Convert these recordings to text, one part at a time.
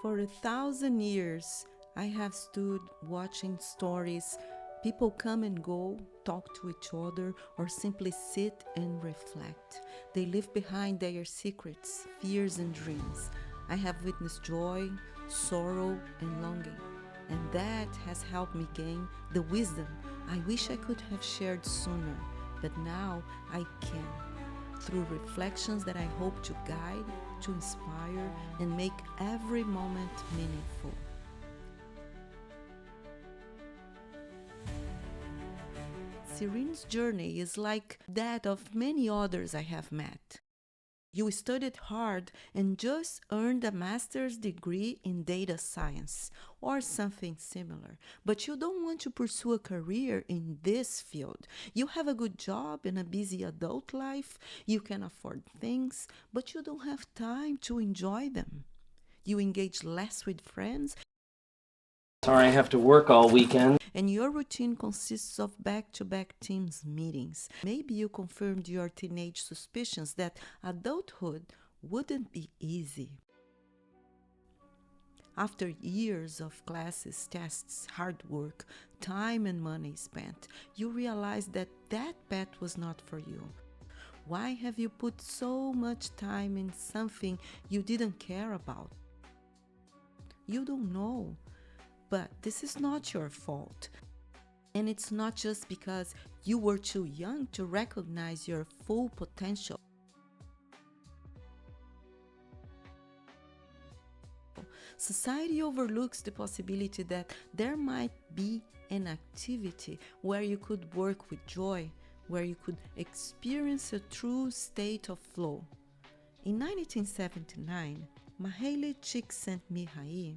For 1,000 years, I have stood watching stories. People come and go, talk to each other, or simply sit and reflect. They leave behind their secrets, fears, and dreams. I have witnessed joy, sorrow, and longing, and that has helped me gain the wisdom I wish I could have shared sooner, but now I can, through reflections that I hope to guide, to inspire, and make every moment meaningful. Serene's journey is like that of many others I have met. You studied hard and just earned a master's degree in data science or something similar, but you don't want to pursue a career in this field. You have a good job and a busy adult life, you can afford things, but you don't have time to enjoy them. You engage less with friends. Sorry, I have to work all weekend. And your routine consists of back-to-back Teams meetings. Maybe you confirmed your teenage suspicions that adulthood wouldn't be easy. After years of classes, tests, hard work, time and money spent, you realize that that path was not for you. Why have you put so much time in something you didn't care about? You don't know. But this is not your fault. And it's not just because you were too young to recognize your full potential. Society overlooks the possibility that there might be an activity where you could work with joy, where you could experience a true state of flow. In 1979, Mihaly Csikszentmihalyi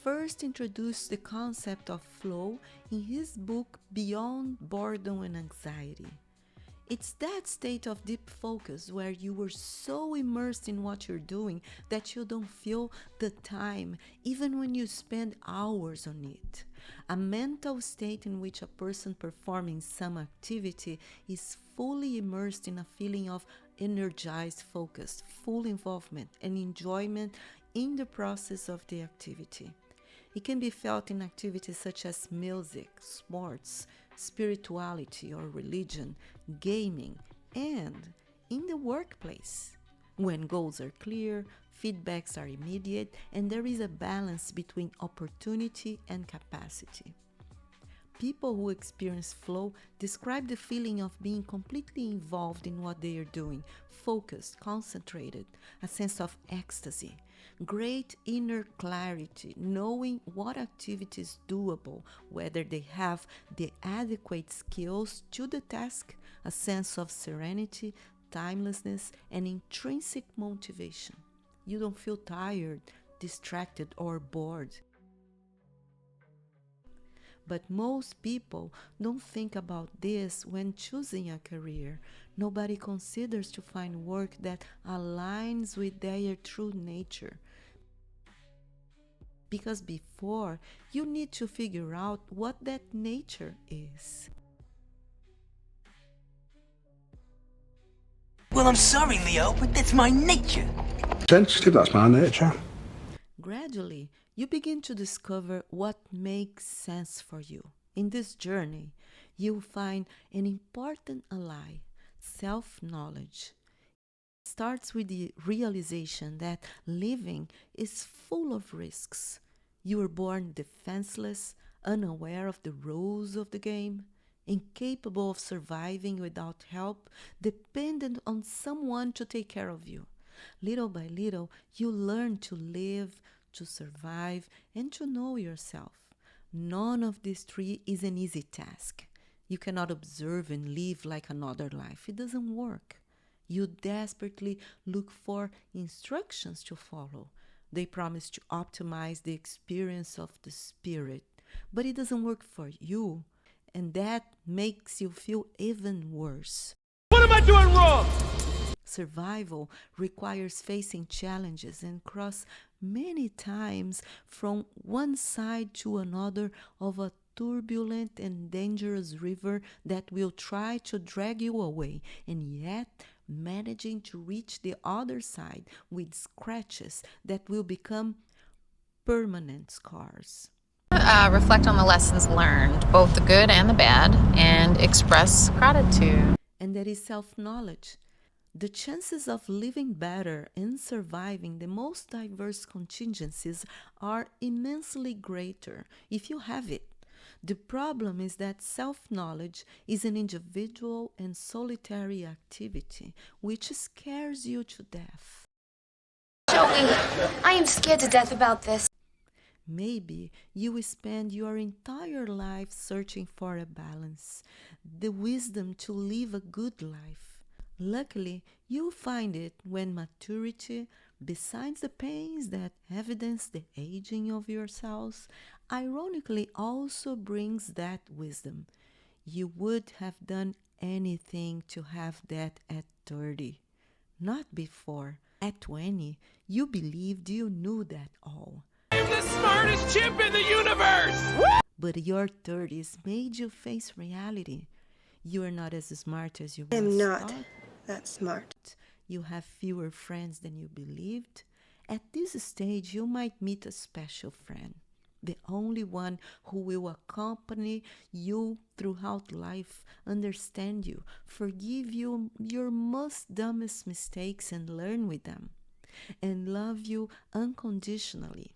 first introduced the concept of flow in his book Beyond Boredom and Anxiety. It's that state of deep focus where you were so immersed in what you're doing that you don't feel the time, even when you spend hours on it. A mental state in which a person performing some activity is fully immersed in a feeling of energized focus, full involvement, and enjoyment in the process of the activity. It can be felt in activities such as music, sports, spirituality or religion, gaming, and in the workplace, when goals are clear, feedbacks are immediate, and there is a balance between opportunity and capacity. People who experience flow describe the feeling of being completely involved in what they are doing, focused, concentrated, a sense of ecstasy, great inner clarity, knowing what activity is doable, whether they have the adequate skills to the task, a sense of serenity, timelessness, and intrinsic motivation. You don't feel tired, distracted, or bored. But most people don't think about this when choosing a career. Nobody considers to find work that aligns with their true nature. Because before, you need to figure out what that nature is. Well, I'm sorry, Leo, but that's my nature. Sensitive, that's my nature. Gradually, you begin to discover what makes sense for you. In this journey, you'll find an important ally, self-knowledge. It starts with the realization that living is full of risks. You were born defenseless, unaware of the rules of the game, incapable of surviving without help, dependent on someone to take care of you. Little by little, you learn to live, to survive, and to know yourself. None of these three is an easy task. You cannot observe and live like another life. It doesn't work. You desperately look for instructions to follow. They promise to optimize the experience of the spirit, but it doesn't work for you, and that makes you feel even worse. What am I doing wrong? Survival requires facing challenges and cross many times from one side to another of a turbulent and dangerous river that will try to drag you away, and yet managing to reach the other side with scratches that will become permanent scars. Reflect on the lessons learned, both the good and the bad, and express gratitude. And that is self-knowledge. The chances of living better and surviving the most diverse contingencies are immensely greater if you have it. The problem is that self-knowledge is an individual and solitary activity which scares you to death. Joey, I am scared to death about this. Maybe you will spend your entire life searching for a balance, the wisdom to live a good life. Luckily, you'll find it when maturity, besides the pains that evidence the aging of your cells, ironically also brings that wisdom. You would have done anything to have that at 30, not before. At 20, you believed you knew that all. I'm the smartest chimp in the universe! But your 30s made you face reality. You are not as smart as you I am once not thought. that smart. You have fewer friends than you believed. At this stage, you might meet a special friend, the only one who will accompany you throughout life, understand you, forgive you your most dumbest mistakes and learn with them, and love you unconditionally.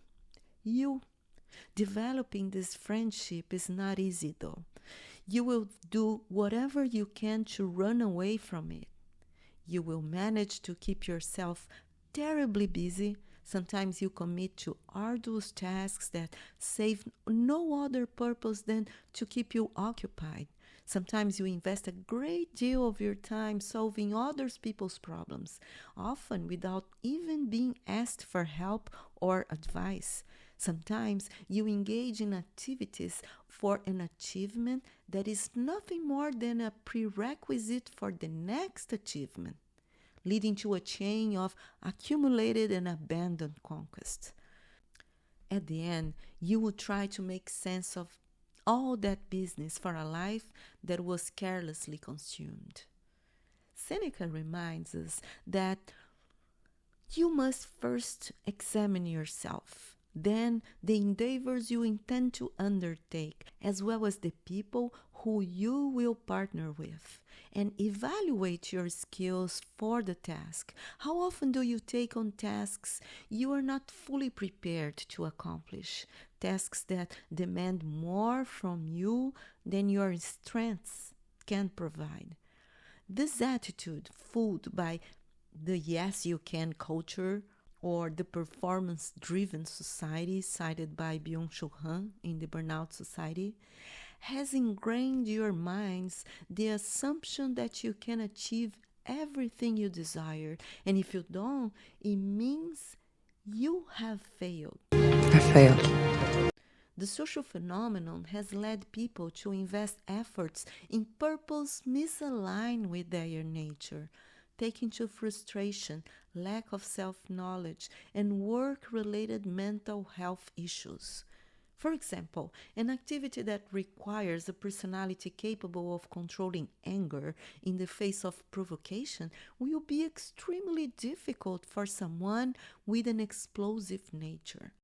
Developing this friendship is not easy though. You will do whatever you can to run away from it. You will manage to keep yourself terribly busy. Sometimes you commit to arduous tasks that serve no other purpose than to keep you occupied. Sometimes you invest a great deal of your time solving other people's problems, often without even being asked for help or advice. Sometimes you engage in activities for an achievement that is nothing more than a prerequisite for the next achievement, leading to a chain of accumulated and abandoned conquests. At the end, you will try to make sense of all that business for a life that was carelessly consumed. Seneca reminds us that you must first examine yourself, then the endeavors you intend to undertake, as well as the people who you will partner with, and evaluate your skills for the task. How often do you take on tasks you are not fully prepared to accomplish? Tasks that demand more from you than your strengths can provide. This attitude, fueled by the yes you can culture or the performance-driven society cited by Byung-Chul Han in the Burnout Society, has ingrained your minds the assumption that you can achieve everything you desire, and if you don't, it means you have failed. I failed. The social phenomenon has led people to invest efforts in purpose misaligned with their nature, taking to frustration, lack of self-knowledge, and work-related mental health issues. For example, an activity that requires a personality capable of controlling anger in the face of provocation will be extremely difficult for someone with an explosive nature.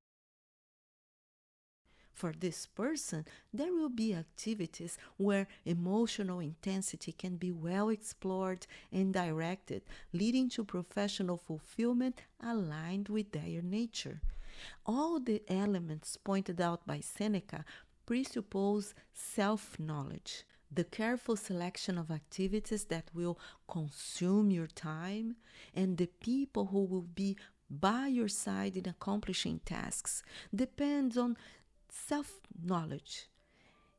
For this person, there will be activities where emotional intensity can be well explored and directed, leading to professional fulfillment aligned with their nature. All the elements pointed out by Seneca presuppose self-knowledge, the careful selection of activities that will consume your time, and the people who will be by your side in accomplishing tasks depends on self-knowledge.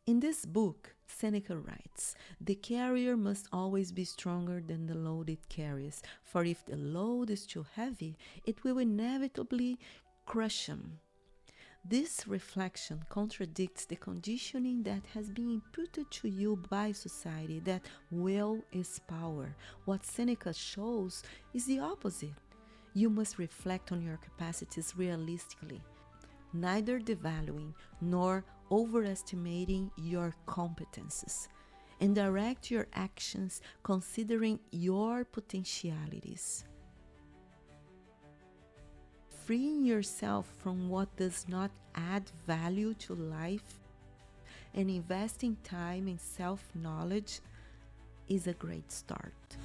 In this book, Seneca writes, "The carrier must always be stronger than the load it carries, for if the load is too heavy, it will inevitably crush him." This reflection contradicts the conditioning that has been imputed to you by society that will is power. What Seneca shows is the opposite. You must reflect on your capacities realistically, neither devaluing nor overestimating your competences, and direct your actions considering your potentialities. freeing yourself from what does not add value to life and investing time in self-knowledge is a great start.